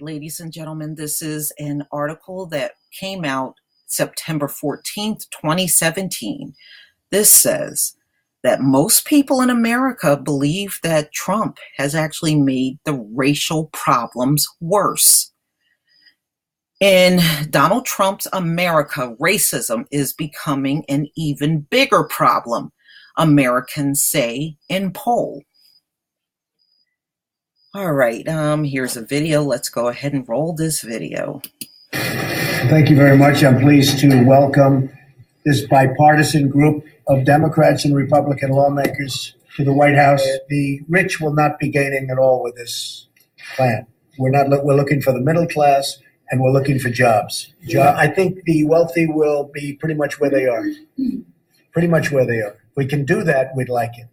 Ladies and gentlemen, this is an article that came out September 14th, 2017. This says that most people in America believe that Trump has actually made the racial problems worse. In Donald Trump's America, racism is becoming an even bigger problem, Americans say in poll. All right, here's a video. Let's go ahead and roll this video. Thank you very much. I'm pleased to welcome this bipartisan group of Democrats and Republican lawmakers to the White House. The rich will not be gaining at all with this plan. We're looking for the middle class, and we're looking for jobs. I think the wealthy will be pretty much where they are. Pretty much where they are. If we can do that, we'd like it.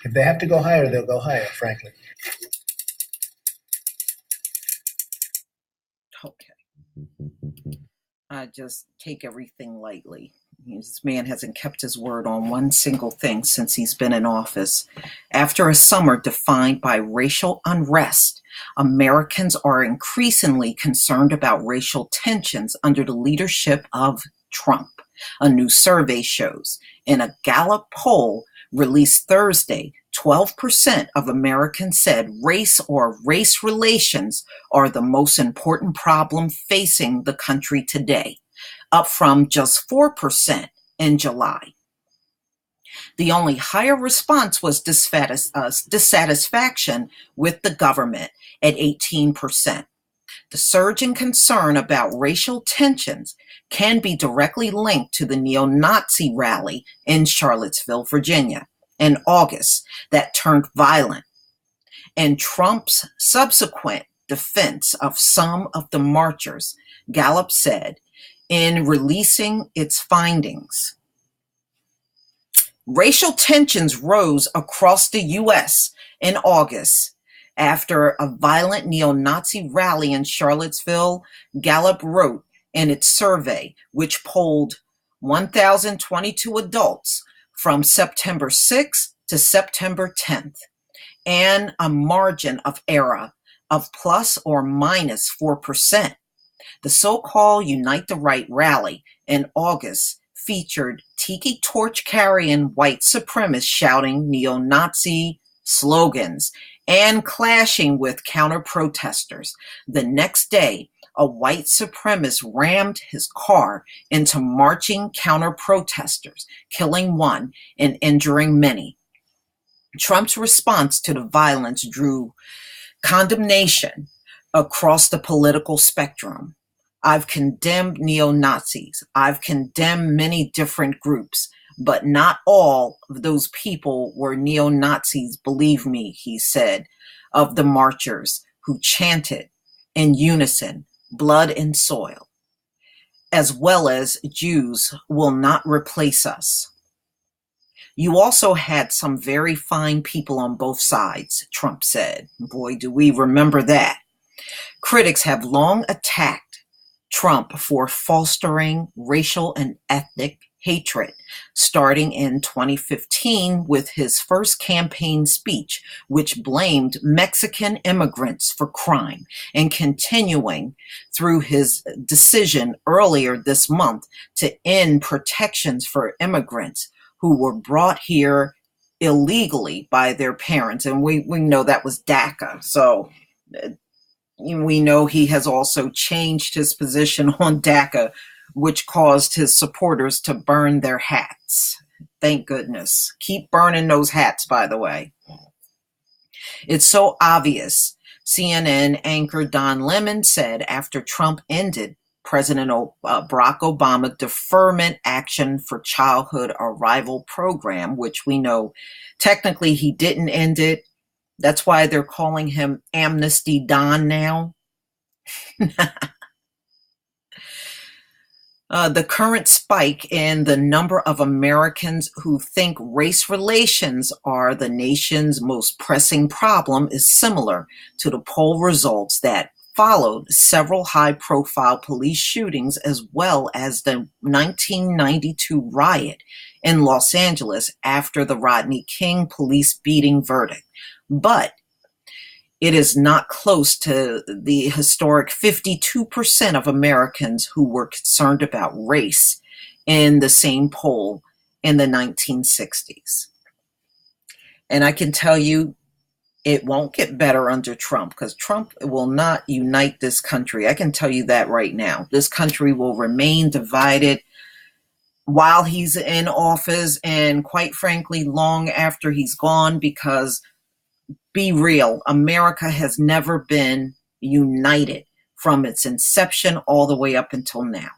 If they have to go higher, they'll go higher, frankly. Okay. I just take everything lightly. This man hasn't kept his word on one single thing since he's been in office. After a summer defined by racial unrest, Americans are increasingly concerned about racial tensions under the leadership of Trump, a new survey shows. In a Gallup poll released Thursday, 12% of Americans said race or race relations are the most important problem facing the country today, up from just 4% in July. The only higher response was dissatisfaction with the government at 18%. The surge in concern about racial tensions can be directly linked to the neo-Nazi rally in Charlottesville, Virginia, in August that turned violent, and Trump's subsequent defense of some of the marchers, Gallup said in releasing its findings. Racial tensions rose across the U.S. in August after a violent neo-Nazi rally in Charlottesville, Gallup wrote in its survey, which polled 1,022 adults from September 6th to September 10th, and a margin of error of plus or minus 4%. The so-called Unite the Right rally in August featured tiki torch carrying white supremacists shouting neo-Nazi slogans and clashing with counter-protesters. The next day, a white supremacist rammed his car into marching counter-protesters, killing one and injuring many. Trump's response to the violence drew condemnation across the political spectrum. I've condemned neo-Nazis. I've condemned many different groups, but not all of those people were neo-Nazis, believe me, he said, of the marchers who chanted in unison, blood and soil, as well as Jews will not replace us. You also had some very fine people on both sides, Trump said. Boy, do we remember that. Critics have long attacked Trump for fostering racial and ethnic hatred, starting in 2015 with his first campaign speech, which blamed Mexican immigrants for crime, and continuing through his decision earlier this month to end protections for immigrants who were brought here illegally by their parents. And we know that was DACA. So we know he has also changed his position on DACA, which caused his supporters to burn their hats. Thank goodness. Keep burning those hats, by the way. It's so obvious, CNN anchor Don Lemon said after Trump ended President Barack Obama deferment action for childhood arrival program, which we know technically he didn't end it. That's why they're calling him Amnesty Don now. The current spike in the number of Americans who think race relations are the nation's most pressing problem is similar to the poll results that followed several high-profile police shootings, as well as the 1992 riot in Los Angeles after the Rodney King police beating verdict. But It is not close to the historic 52% of Americans who were concerned about race in the same poll in the 1960s. And I can tell you, it won't get better under Trump, because Trump will not unite this country. I can tell you that right now. This country will remain divided while he's in office, and quite frankly, long after he's gone, because be real, America has never been united from its inception all the way up until now.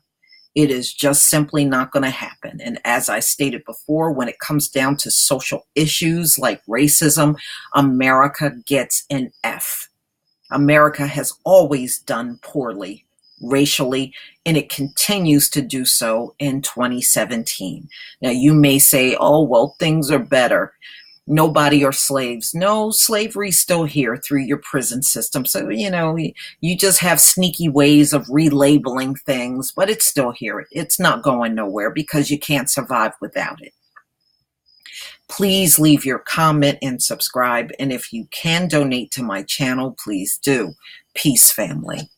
It is just simply not going to happen. And as I stated before, when it comes down to social issues like racism, America gets an F. America has always done poorly racially, and it continues to do so in 2017. Now, you may say, oh, well, things are better. Nobody are slaves. No, slavery's still here through your prison system. So, you just have sneaky ways of relabeling things, but it's still here. It's not going nowhere because you can't survive without it. Please leave your comment and subscribe. And if you can donate to my channel, please do. Peace, family.